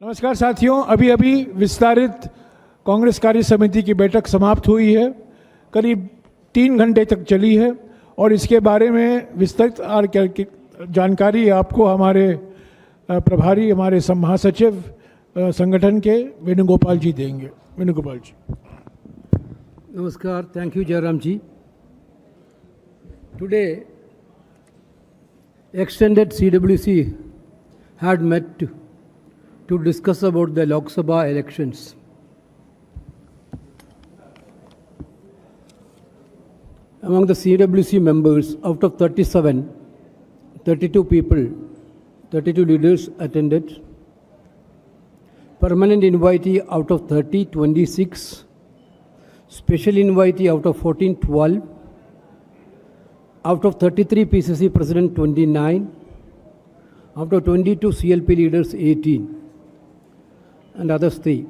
नमस्कार साथियों, अभी अभी विस्तारित कांग्रेस कार्य समिति की बैठक समाप्त हुई है। करीब 3 घंटे तक चली है और इसके बारे में विस्तृत जानकारी आपको हमारे प्रभारी, हमारे महासचिव संगठन के वेणुगोपाल जी देंगे। वेणुगोपाल जी। Namaskar. Thank you, Jairam ji. Today, extended CWC had met to discuss about the Lok Sabha elections. Among the CWC members, out of 37, 32 people, 32 leaders attended. Permanent invitee out of 30, 26. Special invitee out of 14, 12. Out of 33 PCC president, 29. Out of 22 CLP leaders, 18. And others 3.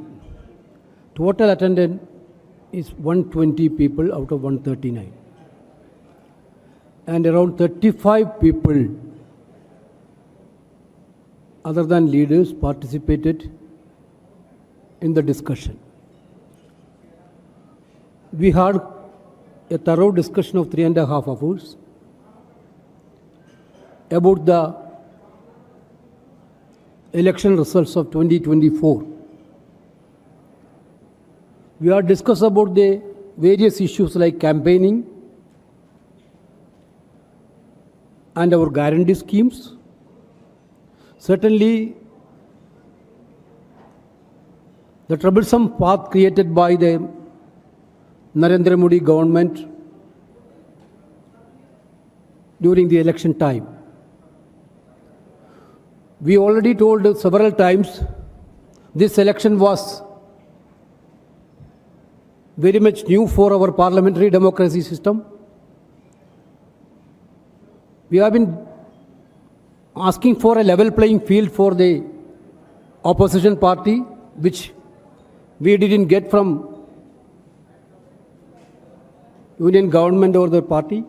Total attendance is 120 people out of 139. And around 35 people other than leaders participated in the discussion. We had a thorough discussion of 3.5 hours about the election results of 2024. We had discussed about the various issues like campaigning and our guarantee schemes. Certainly, the troublesome path created by the Narendra Modi government during the election time. We already told several times this election was very much new for our parliamentary democracy system. We have been asking for a level playing field for the opposition party, which we didn't get from union government or the party.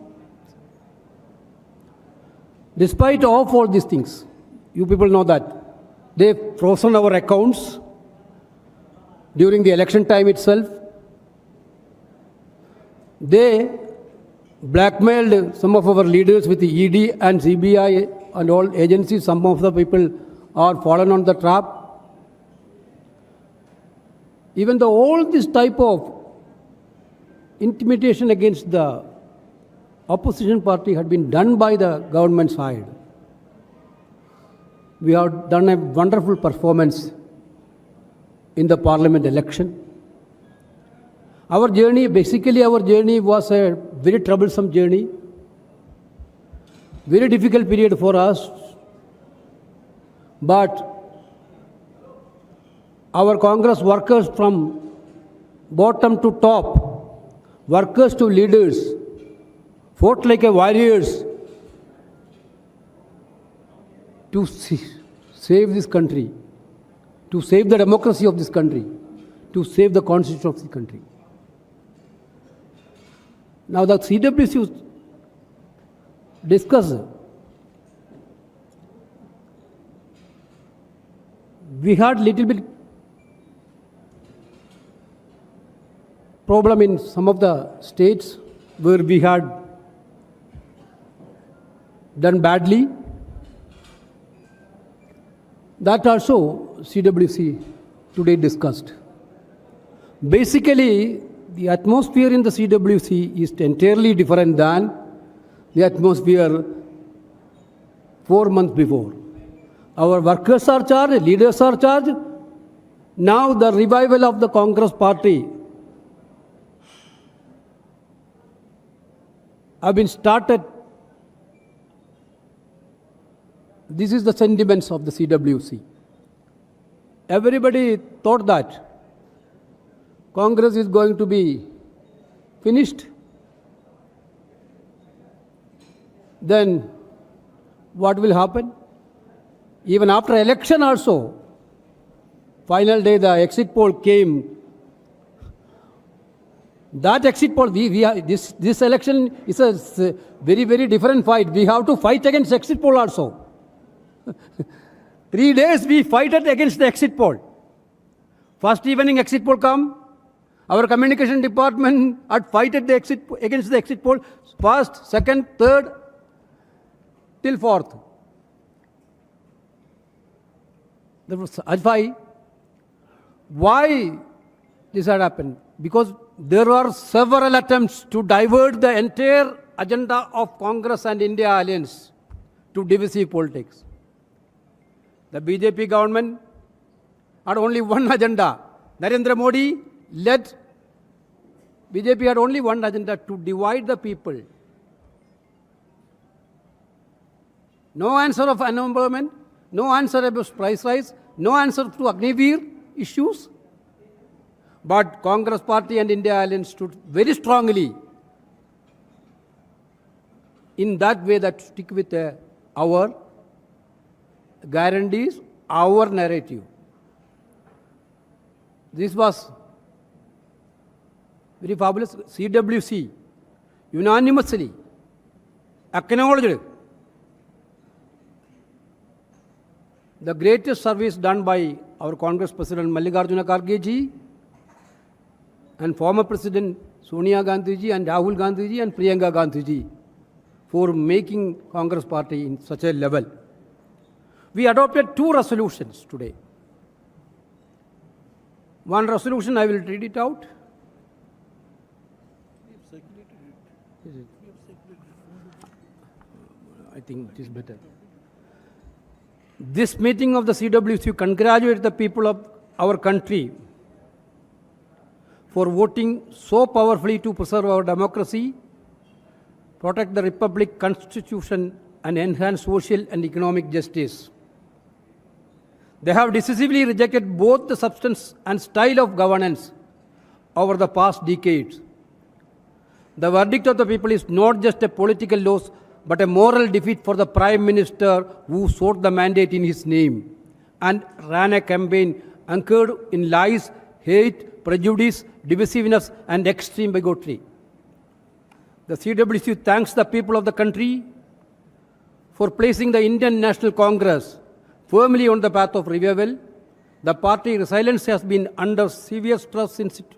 Despite of all these things, you people know that they frozen our accounts during the election time itself. They blackmailed some of our leaders with the ED and CBI and all agencies. Some of the people are fallen on the trap. Even though all this type of intimidation against the opposition party had been done by the government side, we have done a wonderful performance in the parliament election. Our journey was a very troublesome journey, very difficult period for us, but our Congress workers from bottom to top, workers to leaders, fought like a warriors to save this country, to save the democracy of this country, to save the constitution of this country. Now the CWC discussed, we had little bit problem in some of the states where we had done badly. That also CWC today discussed. Basically, the atmosphere in the CWC is entirely different than the atmosphere 4 months before. Our workers are charged, leaders are charged. Now the revival of the Congress party have been started. This is the sentiments of the CWC. Everybody thought that Congress is going to be finished. Then what will happen? Even after election also, final day the exit poll came. That exit poll, this election is a very, very different fight. We have to fight against exit poll also. 3 days we fighted against the exit poll. First evening exit poll come, our communication department had fighted against the exit poll, first, second, third, till fourth. There was advice. Why this had happened? Because there were several attempts to divert the entire agenda of Congress and India alliance to divisive politics. The BJP government had only one agenda. Narendra Modi led BJP had only one agenda, to divide the people. No answer of unemployment, no answer about price rise, no answer to Agniveer issues. But Congress party and India alliance stood very strongly in that way, that stick with our guarantees, our narrative. This was very fabulous. CWC unanimously acknowledged the greatest service done by our Congress President Mallikarjuna Kharge ji and former President Sonia Gandhi ji and Rahul Gandhi ji and Priyanka Gandhi ji for making Congress party in such a level. We adopted 2 resolutions today. One resolution, I will read it out. I think it is better. This meeting of the CWC congratulates the people of our country for voting so powerfully to preserve our democracy, protect the Republic Constitution, and enhance social and economic justice. They have decisively rejected both the substance and style of governance over the past decades. The verdict of the people is not just a political loss, but a moral defeat for the Prime Minister who sought the mandate in his name and ran a campaign anchored in lies, hate, prejudice, divisiveness, and extreme bigotry. The CWC thanks the people of the country for placing the Indian National Congress firmly on the path of revival. The party resilience has been under severe stress since it,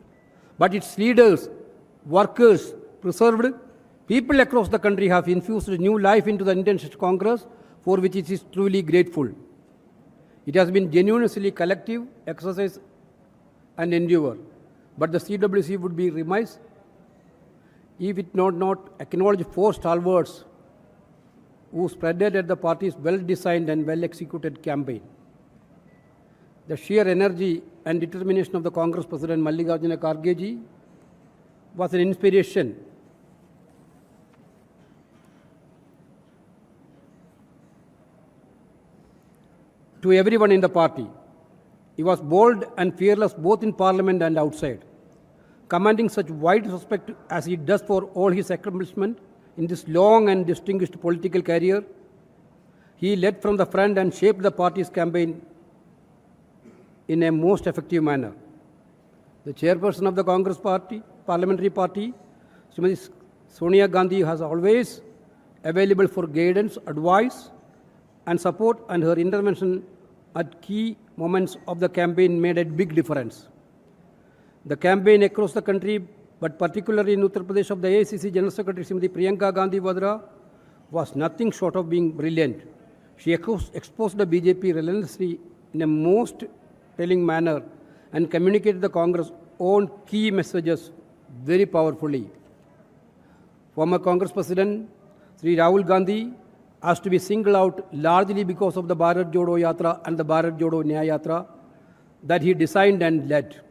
but its leaders, workers, preserved. People across the country have infused new life into the Indian National Congress, for which it is truly grateful. It has been genuinely collective exercise and endeavor, but the CWC would be remiss if it not acknowledge 4 stalwarts who spreaded at the party's well-designed and well-executed campaign. The sheer energy and determination of the Congress President Mallikarjuna Kharge ji was an inspiration to everyone in the party. He was bold and fearless both in Parliament and outside, commanding such wide respect as he does for all his accomplishments in this long and distinguished political career. He led from the front and shaped the party's campaign in a most effective manner. The chairperson of the Congress Party, Parliamentary Party, Srimati Sonia Gandhi, has always available for guidance, advice, and support, and her intervention at key moments of the campaign made a big difference. The campaign across the country, but particularly in Uttar Pradesh, of the AICC General Secretary Srimati Priyanka Gandhi Vadra was nothing short of being brilliant. She exposed the BJP relentlessly in a most telling manner and communicated the Congress' own key messages very powerfully. Former Congress President Sri Rahul Gandhi has to be singled out largely because of the Bharat Jodo Yatra and the Bharat Jodo Nyaya Yatra that he designed and led.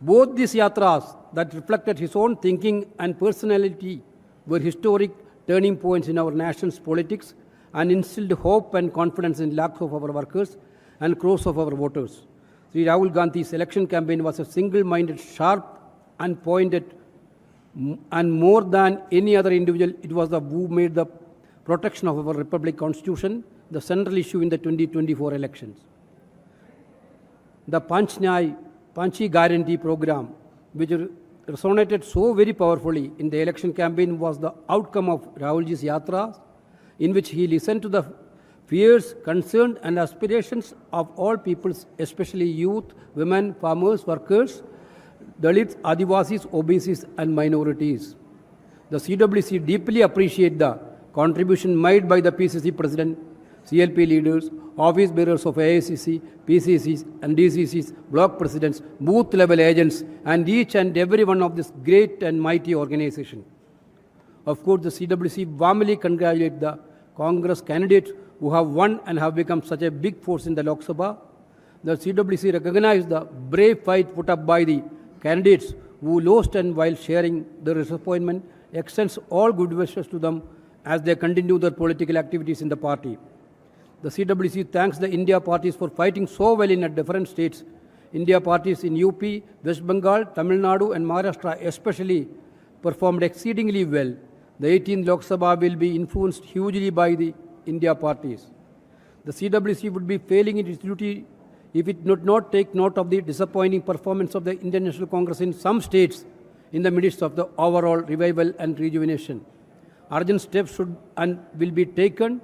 Both these yatras that reflected his own thinking and personality were historic turning points in our nation's politics and instilled hope and confidence in lakhs of our workers and crores of our voters. Sri Rahul Gandhi's election campaign was a single-minded, sharp and pointed, and more than any other individual, it was the who made the protection of our Republic Constitution the central issue in the 2024 elections. The Panchi Guarantee program, which resonated so very powerfully in the election campaign, was the outcome of Rahulji's yatra, in which he listened to the fears, concerns, and aspirations of all peoples, especially youth, women, farmers, workers, Dalits, Adivasis, OBCs, and minorities. The CWC deeply appreciate the contribution made by the PCC President, CLP leaders, office bearers of AICC, PCCs, and DCCs, block presidents, booth level agents, and each and every one of this great and mighty organization. Of course, the CWC warmly congratulates the Congress candidates who have won and have become such a big force in the Lok Sabha. The CWC recognizes the brave fight put up by the candidates who lost, and while sharing their disappointment, extends all good wishes to them as they continue their political activities in the party. The CWC thanks the India parties for fighting so well in different states. India parties in UP, West Bengal, Tamil Nadu, and Maharashtra especially performed exceedingly well. The 18th Lok Sabha will be influenced hugely by the India parties. The CWC would be failing in its duty if it would not take note of the disappointing performance of the Indian National Congress in some states in the midst of the overall revival and rejuvenation. Urgent steps should and will be taken,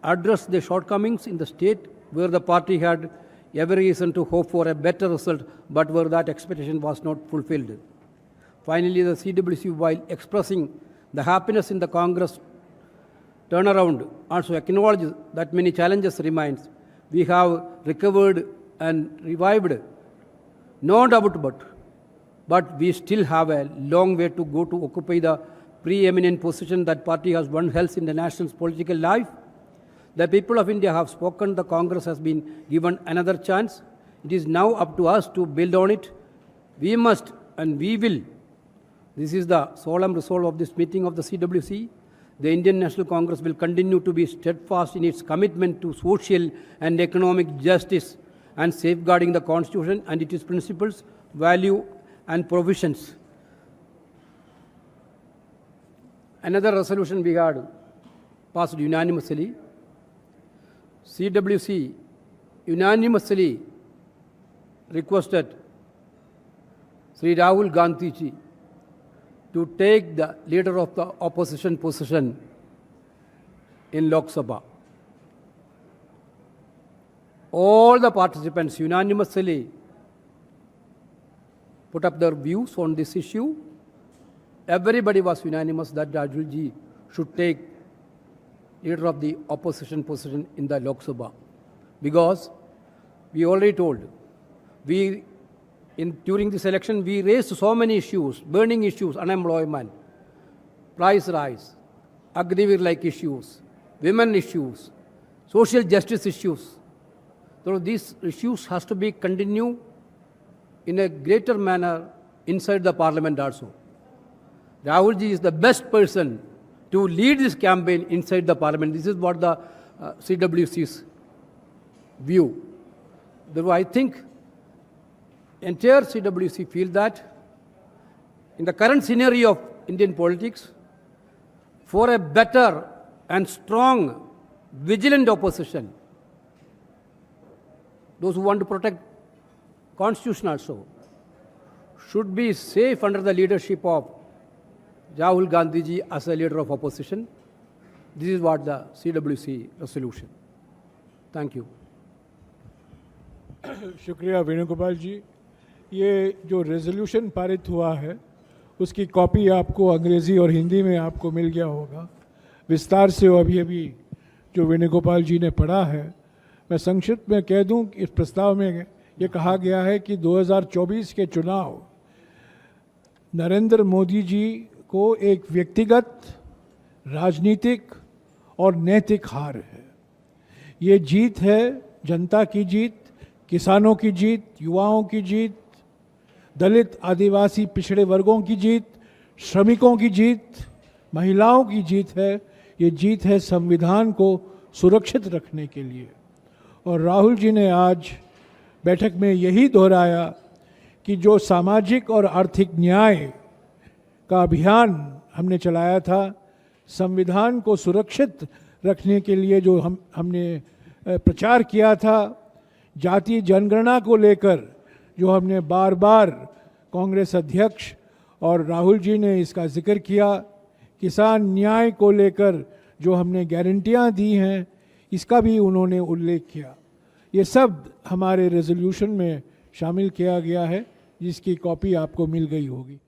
address the shortcomings in the state where the party had every reason to hope for a better result, but where that expectation was not fulfilled. Finally, the CWC, while expressing the happiness in the Congress turnaround, also acknowledges that many challenges remain. We have recovered and revived, no doubt but we still have a long way to go to occupy the preeminent position that party has once held in the nation's political life. The people of India have spoken. The Congress has been given another chance. It is now up to us to build on it. We must and we will. This is the solemn resolve of this meeting of the CWC. The Indian National Congress will continue to be steadfast in its commitment to social and economic justice and safeguarding the Constitution and its principles, value, and provisions. Another resolution we had passed unanimously. CWC unanimously requested Sri Rahul Gandhi ji to take the leader of the opposition position in Lok Sabha. All the participants unanimously put up their views on this issue. Everybody was unanimous that Rahul ji should take leader of the opposition position in the Lok Sabha. Because we already told, during this election, we raised so many issues, burning issues, unemployment, price rise, Agniveer-like issues, women issues, social justice issues. So these issues has to be continued in a greater manner inside the parliament also. Rahul ji is the best person to lead this campaign inside the parliament. This is what the CWC's view. Therefore, I think entire CWC feel that in the current scenario of Indian politics, for a better and strong, vigilant opposition, those who want to protect Constitution also, should be safe under the leadership of Rahul Gandhi ji as a leader of opposition. This is what the CWC resolution. Thank you. शुक्रिया वेणुगोपाल जी। ये जो resolution पारित हुआ है उसकी copy आपको अंग्रेज़ी और हिंदी में आपको मिल गया होगा विस्तार से। अभी जो वेणुगोपाल जी ने पढ़ा है, मैं संक्षिप्त में कह दूं कि इस प्रस्ताव में ये कहा गया है कि 2024 के चुनाव नरेंद्र मोदी जी को एक व्यक्तिगत, राजनीतिक और नैतिक हार है। ये जीत है जनता की जीत, किसानों की जीत, युवाओं की जीत, दलित आदिवासी पिछड़े वर्गों की जीत, श्रमिकों की जीत, महिलाओं की जीत है। ये जीत है संविधान को सुरक्षित रखने के लिए। और राहुल जी ने आज बैठक में यही दोहराया कि जो सामाजिक और आर्थिक न्याय का अभियान हमने चलाया था, संविधान को सुरक्षित रखने के लिए जो हमने प्रचार किया था, जातीय जनगणना को लेकर जो हमने बार बार कांग्रेस अध्यक्ष और राहुल जी ने इसका जिक्र किया, किसान न्याय को लेकर जो हमने गारंटियां दी हैं, इसका भी उन्होंने उल्लेख किया। ये सब हमारे रेजोल्यूशन में शामिल किया गया है, जिसकी कॉपी आपको मिल गई होगी।